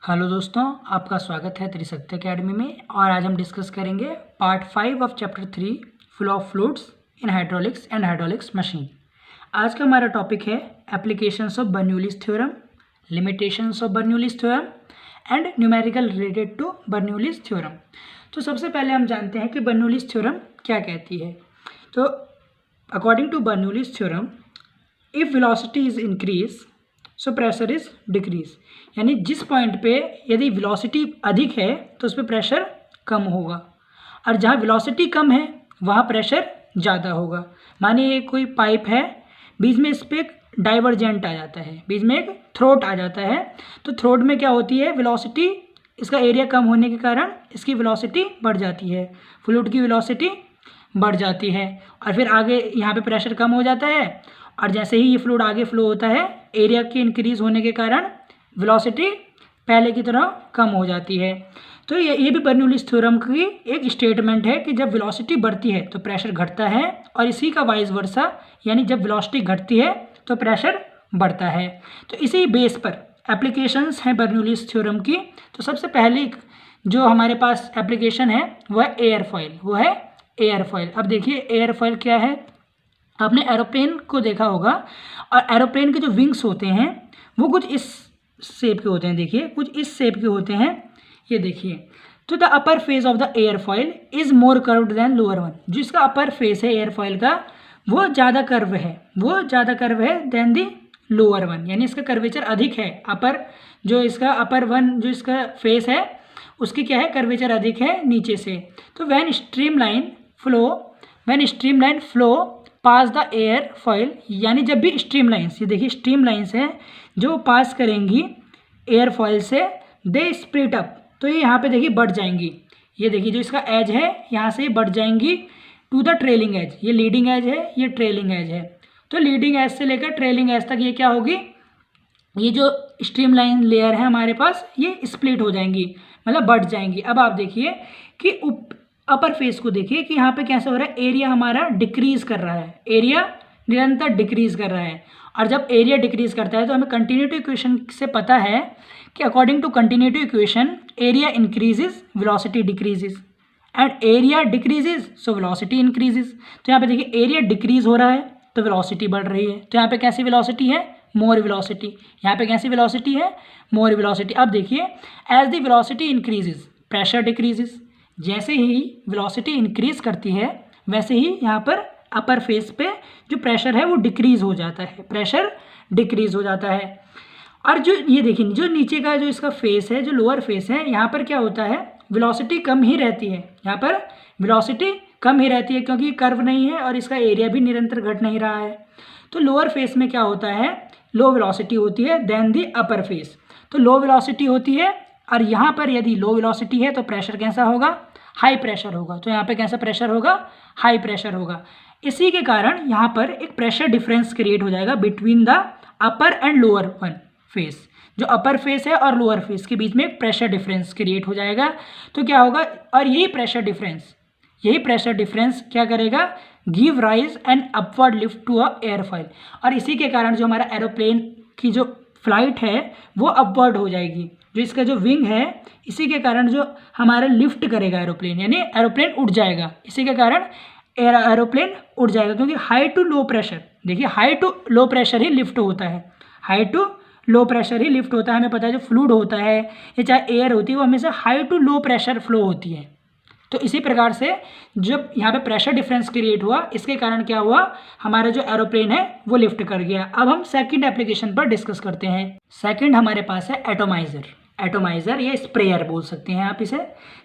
Hello दोस्तों, आपका स्वागत है त्रिशक्ति अकेडमी में। और आज हम डिस्कस करेंगे part 5 of chapter 3 flow of fluids in hydraulics and hydraulics machine. आज का हमारा टॉपिक है applications of Bernoulli's theorem, limitations of Bernoulli's theorem and numerical related to Bernoulli's theorem. तो सबसे पहले हम जानते हैं कि बर्नौलीज थ्योरम क्या कहती है। तो according to Bernoulli's theorem, if velocity is increase so pressure is decrease, यानी जिस पॉइंट पे यदि वेलोसिटी अधिक है तो उस पर प्रेशर कम होगा, और जहाँ वेलोसिटी कम है वहाँ प्रेशर ज़्यादा होगा। मानिए कोई पाइप है, बीच में इस पर एक डाइवर्जेंट आ जाता है, बीच में एक थ्रोट आ जाता है। तो थ्रोट में क्या होती है, वेलोसिटी, इसका एरिया कम होने के कारण इसकी वेलोसिटी बढ़ जाती है, फ्लूइड की वेलोसिटी बढ़ जाती है, और फिर आगे यहाँ पे प्रेशर कम हो जाता है। और जैसे ही ये फ्लूइड आगे फ्लो होता है, एरिया के इंक्रीज होने के कारण वेलोसिटी पहले की तरह कम हो जाती है। तो ये भी बर्नौलीज थ्योरम की एक स्टेटमेंट है कि जब वेलोसिटी बढ़ती है तो प्रेशर घटता है, और इसी का वाइस वर्सा, यानी जब वेलोसिटी घटती है तो प्रेशर बढ़ता है। तो इसी बेस पर एप्लीकेशंस हैं बर्नौलीज थ्योरम की। तो सबसे पहली जो हमारे पास एप्लीकेशन है वो है एयरफॉयल, वो है एयरफॉयल। अब देखिए एयरफॉयल क्या है। आपने एरोप्लेन को देखा होगा, और एरोप्लेन के जो विंग्स होते हैं वो कुछ इस शेप के होते हैं। देखिए कुछ इस शेप के होते हैं, ये देखिए। तो the upper face of the airfoil is more curved than lower one. जो इसका अपर फेस है एयरफॉयल का, वो ज़्यादा कर्व है, वो ज़्यादा कर्व है देन द लोअर वन, यानी इसका कर्वेचर अधिक है। अपर जो इसका अपर वन जो इसका फेस है उसकी क्या है, कर्वेचर अधिक है नीचे से। तो when streamline flow pass the airfoil, यानी जब भी स्ट्रीम लाइन्स, ये देखिए स्ट्रीम लाइन्स हैं जो पास करेंगी एयरफॉयल से, दे स्प्लिट अप, तो ये यहाँ पे देखिए बढ़ जाएंगी। ये देखिए जो इसका एज है यहाँ से बढ़ जाएंगी टू द ट्रेलिंग एज। ये लीडिंग एज है, ये ट्रेलिंग एज है। तो लीडिंग एज से लेकर ट्रेलिंग एज तक ये क्या होगी, ये जो स्ट्रीम लाइन लेयर है हमारे पास, ये स्प्लिट हो जाएंगी, मतलब बढ़ जाएंगी। अब आप देखिए कि अपर फेस को देखिए कि यहाँ पे कैसे हो रहा है, एरिया हमारा डिक्रीज कर रहा है, एरिया निरंतर डिक्रीज कर रहा है। और जब एरिया डिक्रीज करता है तो हमें कंटिन्यूटी इक्वेशन से पता है कि according to continuity equation area increases velocity decreases, and area decreases so velocity increases. तो यहाँ पे देखिए एरिया डिक्रीज हो रहा है तो वेलोसिटी बढ़ रही है। तो यहाँ पे कैसी वेलोसिटी है, मोर वेलोसिटी। यहाँ पे कैसी वेलोसिटी है, मोर वेलोसिटी। अब देखिए as the velocity increases pressure decreases. जैसे ही वेलोसिटी इंक्रीज करती है वैसे ही यहाँ पर अपर फेस पे जो प्रेशर है वो डिक्रीज हो जाता है, प्रेशर डिक्रीज हो जाता है। और जो ये देखिए जो नीचे का जो इसका फेस है, जो लोअर फेस है, यहाँ पर क्या होता है, वेलोसिटी कम ही रहती है। यहाँ पर वेलोसिटी कम ही रहती है क्योंकि कर्व नहीं है और इसका एरिया भी निरंतर घट नहीं रहा है। तो लोअर फेस में क्या होता है, लो वेलोसिटी होती है देन दी अपर फेस। तो लो वेलोसिटी होती है, और यहाँ पर यदि लो वेलोसिटी है तो प्रेशर कैसा होगा, हाई प्रेशर होगा। तो यहाँ पे कैसा प्रेशर होगा, हाई प्रेशर होगा। इसी के कारण यहाँ पर एक प्रेशर डिफरेंस क्रिएट हो जाएगा between the upper and lower one face. जो अपर फेस है और लोअर फेस के बीच में एक प्रेशर डिफरेंस क्रिएट हो जाएगा। तो क्या होगा, और यही प्रेशर डिफरेंस क्या करेगा, give rise and upward lift to a airfoil. और इसी के कारण जो हमारा एरोप्लेन की जो फ्लाइट है वो अपवर्ड हो जाएगी। जो इसका जो विंग है, इसी के कारण जो हमारा लिफ्ट करेगा एरोप्लेन, यानी एरोप्लेन उड़ जाएगा। इसी के कारण एरोप्लेन उड़ जाएगा, क्योंकि हाई टू लो प्रेशर, देखिए हाई टू लो प्रेशर ही लिफ्ट होता है, हाई टू लो प्रेशर ही लिफ्ट होता है। हमें पता है जो फ्लूइड होता है या चाहे एयर होती है वो हमेशा high to low pressure flow होती है। तो इसी प्रकार से जब यहाँ पे प्रेशर डिफरेंस क्रिएट हुआ, इसके कारण क्या हुआ, हमारा जो एरोप्लेन है वो लिफ्ट कर गया। अब हम सेकंड एप्लीकेशन पर डिस्कस करते हैं। सेकंड हमारे पास है एटोमाइजर। एटोमाइजर या स्प्रेयर बोल सकते हैं आप इसे।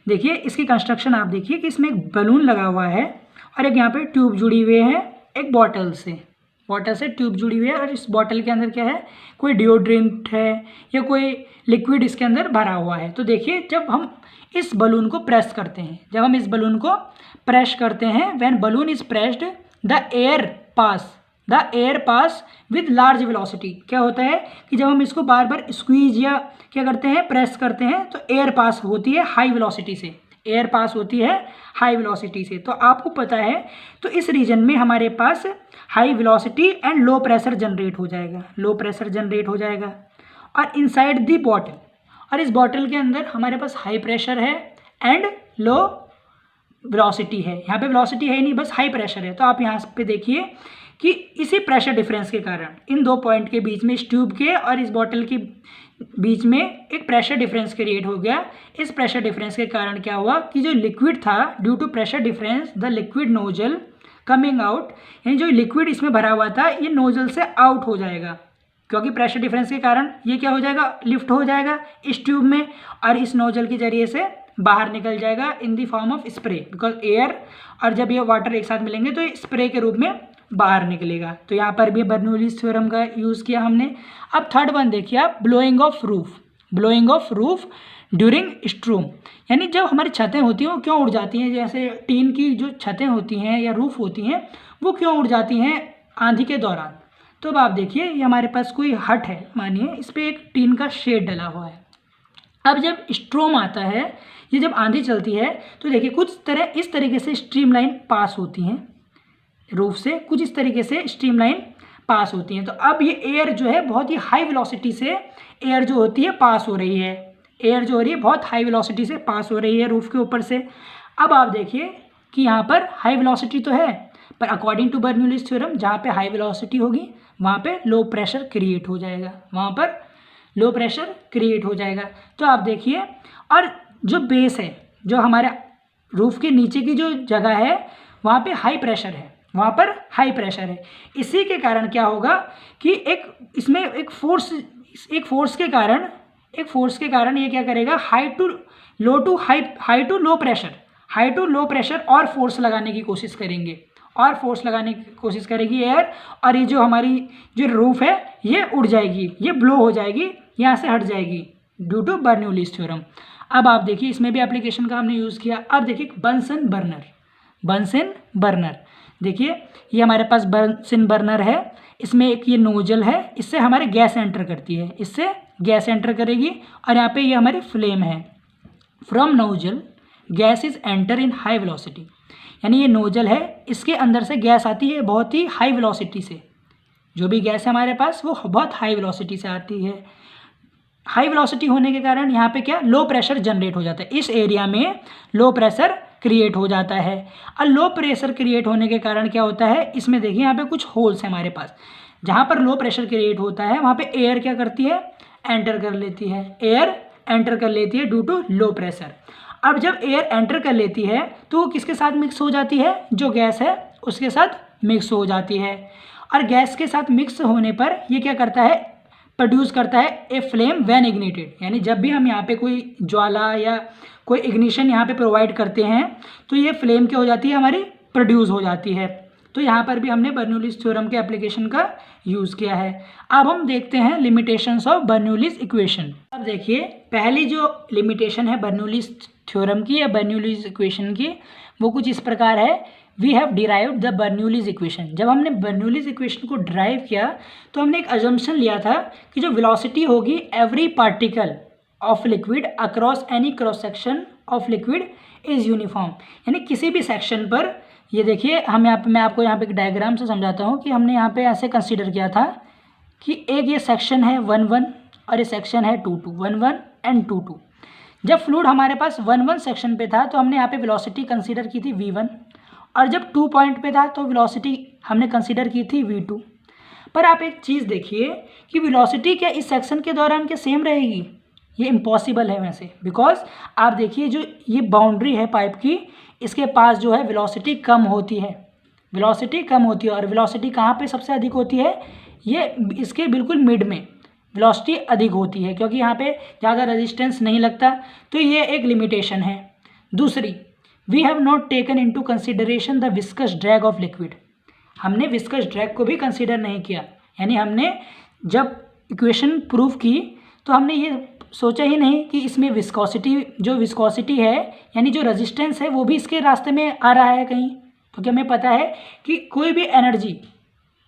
देखिए इसकी कंस्ट्रक्शन आप देखिए कि इसमें एक बलून लगा हुआ है और एक यहाँ पे ट्यूब जुड़ी हुई है, एक बॉटल से ट्यूब जुड़ी हुई है, और इस बॉटल के अंदर क्या है, कोई डिओड्रेंट है या कोई लिक्विड इसके अंदर भरा हुआ है। तो देखिए जब हम इस बलून को प्रेस करते हैं, when balloon is pressed the air pass with large velocity. क्या होता है कि जब हम इसको बार बार स्क्वीज या क्या करते हैं, प्रेस करते हैं, तो एयर पास होती है हाई वेलोसिटी से, तो आपको पता है तो इस रीजन में हमारे पास high velocity and low pressure generate हो जाएगा, और इनसाइड दी बॉटल, और इस बॉटल के अंदर हमारे पास हाई प्रेशर है एंड लो वेलोसिटी है। यहाँ पे वेलोसिटी है नहीं, बस हाई प्रेशर है। तो आप यहाँ पे देखिए कि इसी प्रेशर डिफरेंस के कारण इन दो पॉइंट के बीच में, इस ट्यूब के और इस बॉटल के बीच में एक प्रेशर डिफरेंस क्रिएट हो गया। इस प्रेशर डिफरेंस के कारण क्या हुआ कि जो लिक्विड था, due to pressure difference the liquid nozzle coming out, यानी जो लिक्विड इसमें भरा हुआ था ये नोजल से आउट हो जाएगा, क्योंकि प्रेशर डिफरेंस के कारण ये क्या हो जाएगा, लिफ्ट हो जाएगा इस ट्यूब में और इस नोजल के जरिए से बाहर निकल जाएगा in the form of spray, because air और जब ये वाटर एक साथ मिलेंगे तो ये स्प्रे के रूप में बाहर निकलेगा। तो यहाँ पर भी बर्नौलीज थ्योरम का यूज़ किया हमने। अब थर्ड वन देखिए आप, blowing off roof. Blowing off roof during storm, यानी जब हमारी छतें होती हैं वो क्यों उड़ जाती हैं, जैसे टीन की जो छतें होती हैं या रूफ होती हैं वो क्यों उड़ जाती हैं आंधी के दौरान। तो अब आप देखिए ये हमारे पास कोई हट है, मानिए इस पर एक टीन का शेड डला हुआ है। अब जब स्ट्रोम आता है, ये जब आंधी चलती है तो देखिए कुछ तरह इस तरीके से स्ट्रीमलाइन पास होती हैं रूफ से, कुछ इस तरीके से स्ट्रीमलाइन पास होती हैं। तो अब ये एयर जो है बहुत ही हाई वेलोसिटी से एयर जो होती है पास हो रही है, एयर जो हो रही है बहुत हाई वेलोसिटी से पास हो रही है रूफ के ऊपर से। अब आप देखिए कि यहाँ पर हाई वेलोसिटी तो है, पर अकॉर्डिंग टू बर्नौलीज थ्योरम जहाँ पे हाई वेलोसिटी होगी वहाँ पे लो प्रेशर क्रिएट हो जाएगा, वहाँ पर लो प्रेशर क्रिएट हो जाएगा। तो आप देखिए, और जो बेस है, जो हमारे रूफ के नीचे की जो जगह है वहाँ पे हाई प्रेशर है, वहाँ पर हाई प्रेशर है। इसी के कारण क्या होगा कि इसमें एक फोर्स के कारण ये क्या करेगा, हाई टू लो प्रेशर और फोर्स लगाने की कोशिश करेंगे, और फोर्स लगाने की कोशिश करेगी एयर, और ये जो हमारी जो रूफ है ये उड़ जाएगी, ये ब्लो हो जाएगी, यहाँ से हट जाएगी ड्यू टू बर्नौलीज थ्योरम। अब आप देखिए इसमें भी एप्लीकेशन का हमने यूज़ किया। अब देखिए बंसन बर्नर, देखिए ये हमारे पास बंसन बर्नर है, इसमें एक ये नोजल है, इससे हमारे गैस एंटर करती है, इससे गैस एंटर करेगी और यहाँ पे ये हमारी फ्लेम है। From nozzle gas is enter in high velocity, यानी ये नोजल है, इसके अंदर से गैस आती है बहुत ही हाई वेलोसिटी से, जो भी गैस है हमारे पास वो बहुत हाई वेलोसिटी से आती है। हाई वेलोसिटी होने के कारण यहाँ पे क्या, लो प्रेशर जनरेट हो जाता है, इस एरिया में लो प्रेशर क्रिएट हो जाता है। और लो प्रेशर क्रिएट होने के कारण क्या होता है, इसमें देखिए यहाँ पे कुछ होल्स हैं हमारे पास, जहाँ पर लो प्रेशर क्रिएट होता है वहाँ पे एयर क्या करती है, एंटर कर लेती है, एयर एंटर कर लेती है ड्यू टू लो प्रेशर। अब जब एयर एंटर कर लेती है तो वो किसके साथ मिक्स हो जाती है, जो गैस है उसके साथ मिक्स हो जाती है, और गैस के साथ मिक्स होने पर ये क्या करता है, प्रोड्यूस करता है ए फ्लेम व्हेन इग्निटेड, यानी जब भी हम यहाँ पे कोई ज्वाला या कोई इग्निशन यहाँ पे प्रोवाइड करते हैं तो ये फ्लेम क्या हो जाती है, हमारी प्रोड्यूस हो जाती है। तो यहाँ पर भी हमने बर्नौलीज थ्योरम के एप्लीकेशन का यूज़ किया है। अब हम देखते हैं लिमिटेशंस ऑफ बर्नौलीज इक्वेशन। अब देखिए पहली जो लिमिटेशन है बर्नौलीज थ्योरम की या बर्नौलीज इक्वेशन की, वो कुछ इस प्रकार है, we have derived the Bernoulli's equation. जब हमने बर्नौलीज इक्वेशन को ड्राइव किया तो हमने एक अजम्पशन लिया था कि जो वेलोसिटी होगी every particle of liquid across any cross section of liquid is uniform, यानी किसी भी सेक्शन पर, ये देखिए मैं आपको यहाँ पे एक डायग्राम से समझाता हूँ कि हमने यहाँ पे ऐसे कंसीडर किया था कि एक ये सेक्शन है 1-1 और ये सेक्शन है 2-2, 1-1 एंड 2-2। जब फ्लूइड हमारे पास 1-1 सेक्शन पे था तो हमने यहाँ पे वेलोसिटी कंसीडर की थी v1, और जब 2 पॉइंट पे था तो वेलोसिटी हमने कंसीडर की थी v2। पर आप एक चीज़ देखिए कि वेलोसिटी क्या इस सेक्शन के दौरान क्या सेम रहेगी, ये इम्पॉसिबल है वैसे, बिकॉज आप देखिए जो ये बाउंड्री है पाइप की, इसके पास जो है वेलोसिटी कम होती है, और वेलोसिटी कहाँ पे सबसे अधिक होती है, ये इसके बिल्कुल मिड में वेलोसिटी अधिक होती है, क्योंकि यहाँ पे ज़्यादा रेजिस्टेंस नहीं लगता। तो ये एक लिमिटेशन है। दूसरी, we have not taken into consideration the viscous drag of liquid, हमने विस्कस ड्रैग को भी कंसीडर नहीं किया, यानी हमने जब इक्वेशन प्रूव की तो हमने ये सोचा ही नहीं कि इसमें विस्कोसिटी है यानी जो रेजिस्टेंस है वो भी इसके रास्ते में आ रहा है कहीं, क्योंकि हमें पता है कि कोई भी एनर्जी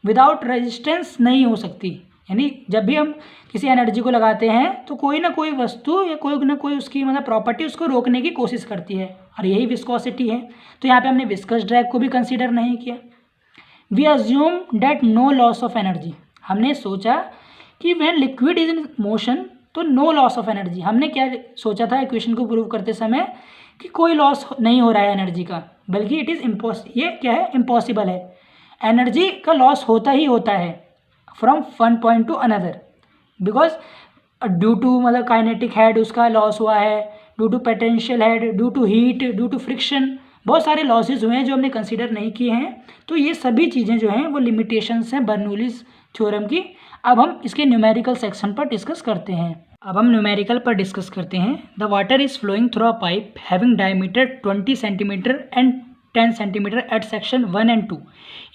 विदाउट रेजिस्टेंस नहीं हो सकती, यानी जब भी हम किसी एनर्जी को लगाते हैं तो कोई ना कोई वस्तु या कोई ना कोई उसकी मतलब प्रॉपर्टी उसको रोकने की कोशिश करती है, और यही विस्कोसिटी है। तो यहाँ पे हमने विस्कस ड्रैग को भी कंसीडर नहीं किया। We assume that no loss of energy, हमने सोचा कि when liquid is in motion तो नो लॉस ऑफ एनर्जी। हमने क्या सोचा था इक्वेशन को प्रूव करते समय कि कोई लॉस नहीं हो रहा है एनर्जी का, बल्कि इट इज़ ये क्या है, इम्पॉसिबल है। एनर्जी का लॉस होता ही होता है from one point to another, because due to मतलब काइनेटिक हेड उसका लॉस हुआ है, due to potential head, due to heat, due to friction, बहुत सारे लॉसेज हुए हैं जो हमने कंसीडर नहीं किए हैं। तो ये सभी चीज़ें जो हैं वो लिमिटेशंस हैं बर्नौलीज़ थ्योरम की। अब हम इसके न्यूमेरिकल सेक्शन पर डिस्कस करते हैं। अब हम न्यूमेरिकल पर डिस्कस करते हैं। The water is flowing through a pipe having diameter 20 centimetre and 10 centimetre at section 1 and 2।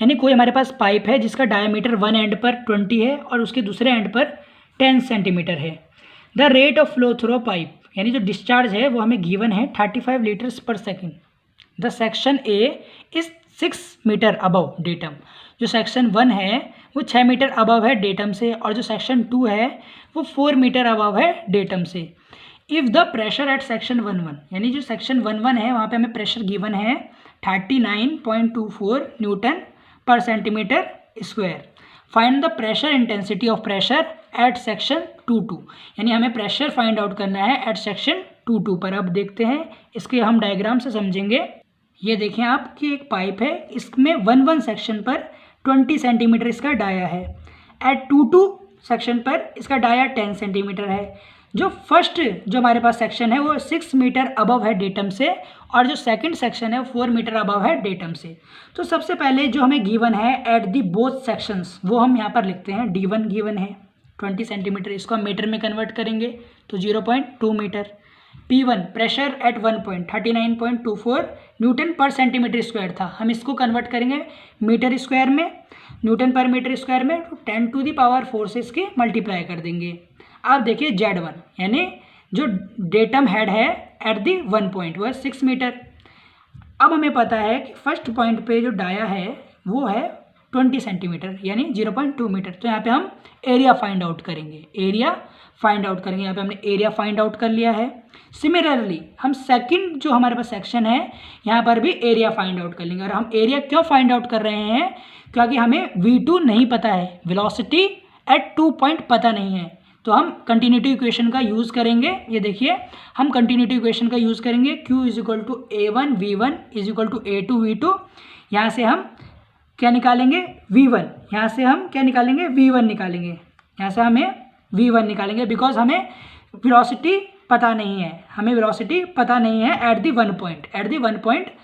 यानी कोई हमारे पास पाइप है जिसका डायमीटर वन एंड पर 20 है और उसके दूसरे एंड पर 10 सेंटीमीटर है। The rate of flow through a pipe, यानी जो डिस्चार्ज है वो हमें गिवन है 35 litres per second. The section A is 6 metre above datum. जो सेक्शन 1 है वो 6 मीटर अबव है डेटम से, और जो सेक्शन 2 है वो 4 मीटर अबव है डेटम से। If the pressure at section 1 यानी जो सेक्शन 1 है वहाँ पे हमें प्रेशर गिवन है 39.24 newton per centimetre square. Find the pressure intensity of pressure at section 2 यानी हमें प्रेशर फाइंड आउट करना है एट सेक्शन 2 पर। अब देखते हैं इसके हम डायग्राम से समझेंगे। ये देखें आप कि एक पाइप है, इसमें 1 सेक्शन पर 20 सेंटीमीटर इसका डाया है, एट 2 सेक्शन पर इसका डाया 10 सेंटीमीटर है। जो फर्स्ट जो हमारे पास सेक्शन है वो 6 मीटर अबव है डेटम से, और जो सेकंड सेक्शन है वो 4 मीटर अबव है डेटम से। तो सबसे पहले जो हमें गिवन है एट दी बोथ सेक्शंस वो हम यहाँ पर लिखते हैं। D1 गिवन है 20 सेंटीमीटर, इसको हम मीटर में कन्वर्ट करेंगे तो 0.2 metre. P1 pressure at 1 point 39.24 newton per centimetre square था, हम इसको कन्वर्ट करेंगे मीटर स्क्वायर में, न्यूटन पर मीटर स्क्वायर में, तो 10⁴ से इसके मल्टीप्लाई कर देंगे। अब देखिए Z1 यानी जो डेटम हेड है एट दी 1 पॉइंट वो है 6 मीटर। अब हमें पता है कि फर्स्ट पॉइंट पे जो डाया है वो है 20 सेंटीमीटर यानी 0.2 मीटर। तो यहाँ पे हम एरिया फाइंड आउट करेंगे, यहाँ पे हमने एरिया फाइंड आउट कर लिया है। सिमिलरली हम सेकंड जो हमारे पास सेक्शन है यहाँ पर भी एरिया फाइंड आउट कर लेंगे। और हम एरिया क्यों फाइंड आउट कर रहे हैं, क्योंकि हमें V2 नहीं पता है, वेलोसिटी एट 2 पॉइंट पता नहीं है। तो हम कंटिन्यूटी इक्वेशन का यूज़ करेंगे। ये देखिए हम कंटिन्यूटी इक्वेशन का यूज़ करेंगे, Q = A1 V1 = A2 V2। यहाँ से हम क्या निकालेंगे V1, यहाँ से हम क्या निकालेंगे V1 निकालेंगे, यहाँ से हमें V1 निकालेंगे, बिकॉज हमें वेलोसिटी पता नहीं है, एट दी वन पॉइंट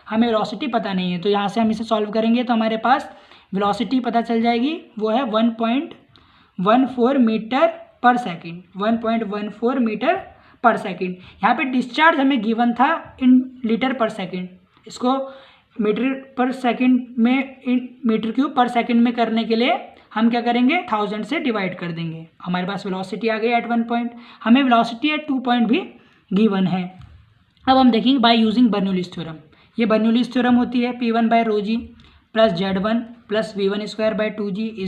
हमें वेलोसिटी पता नहीं है। तो यहाँ से हम इसे सॉल्व करेंगे तो हमारे पास वेलोसिटी पता चल जाएगी, वो है 1.14 मीटर पर सेकेंड, 1.14 मीटर पर सेकेंड। यहाँ पे डिस्चार्ज हमें गिवन था इन लीटर पर सेकेंड, इसको मीटर पर सेकेंड में इन मीटर क्यूब पर सेकेंड में करने के लिए हम क्या करेंगे 1000 से डिवाइड कर देंगे। हमारे पास वेलोसिटी आ गई एट 1 पॉइंट, हमें वेलोसिटी एट 2 पॉइंट भी गिवन है। अब हम देखेंगे बाय यूजिंग बर्नौलीज़ थ्योरम। ये बर्नौलीज़ थ्योरम होती है P1/ρg plus Z1 plus V1² 2g =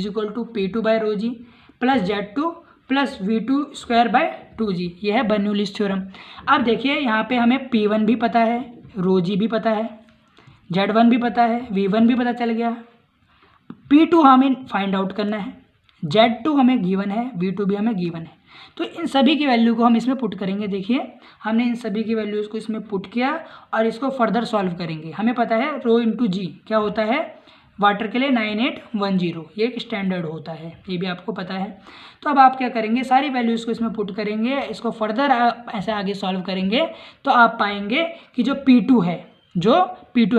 P2/ρg plus Z2 plus V2²/2g। ये है बर्नौलीज़ थ्योरम। अब देखिए यहाँ पे हमें P1 भी पता है, ρg भी पता है, Z1 भी पता है, V1 भी पता चल गया, P2 हमें फाइंड आउट करना है, Z2 हमें गिवन है, V2 भी हमें गिवन है। तो इन सभी की वैल्यू को हम इसमें पुट करेंगे। देखिए हमने इन सभी की वैल्यूज़ को इसमें पुट किया और इसको फर्दर सॉल्व करेंगे। हमें पता है ρ × g क्या होता है वाटर के लिए 9810, ये एक स्टैंडर्ड होता है, ये भी आपको पता है। तो अब आप क्या करेंगे सारी वैल्यूज़ को इसमें पुट करेंगे, इसको फर्दर ऐसे आगे सॉल्व करेंगे तो आप पाएंगे कि जो P2 है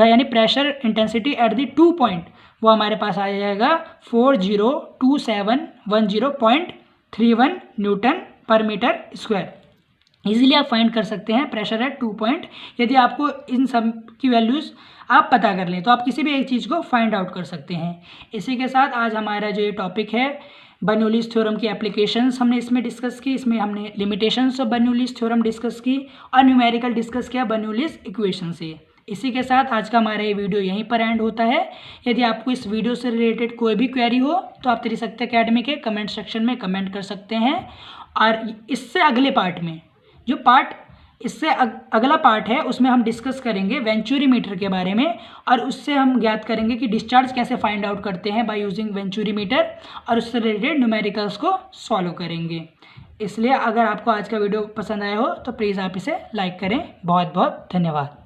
यानी pressure intensity at the 2 point वो हमारे पास आ जाएगा 402710.31 Newton per metre square. Easily आप फाइंड कर सकते हैं प्रेशर एट 2 पॉइंट। यदि आपको इन सब की वैल्यूज़ आप पता कर लें तो आप किसी भी एक चीज़ को फाइंड आउट कर सकते हैं। इसी के साथ आज हमारा जो ये टॉपिक है बर्नौलीज़ थ्योरम की एप्लीकेशंस हमने इसमें डिस्कस की, इसमें हमने लिमिटेशंस ऑफ बर्नौलीज़ थ्योरम डिस्कस की और न्यूमेरिकल डिस्कस किया बर्नौलीज़ इक्वेशन से। इसी के साथ आज का हमारा ये वीडियो यहीं पर एंड होता है। यदि आपको इस वीडियो से रिलेटेड कोई भी क्वेरी हो तो आप त्रिशक्ति एकेडमी के कमेंट सेक्शन में कमेंट कर सकते हैं। और इससे अगले पार्ट में अगला पार्ट है उसमें हम डिस्कस करेंगे वेंचुरी मीटर के बारे में, और उससे हम ज्ञात करेंगे कि डिस्चार्ज कैसे फाइंड आउट करते हैं बाय यूजिंग वेंचुरी मीटर, और उससे रिलेटेड न्यूमेरिकल्स को सॉल्व करेंगे। इसलिए अगर आपको आज का वीडियो पसंद आया हो तो प्लीज़ आप इसे लाइक करें। बहुत बहुत धन्यवाद।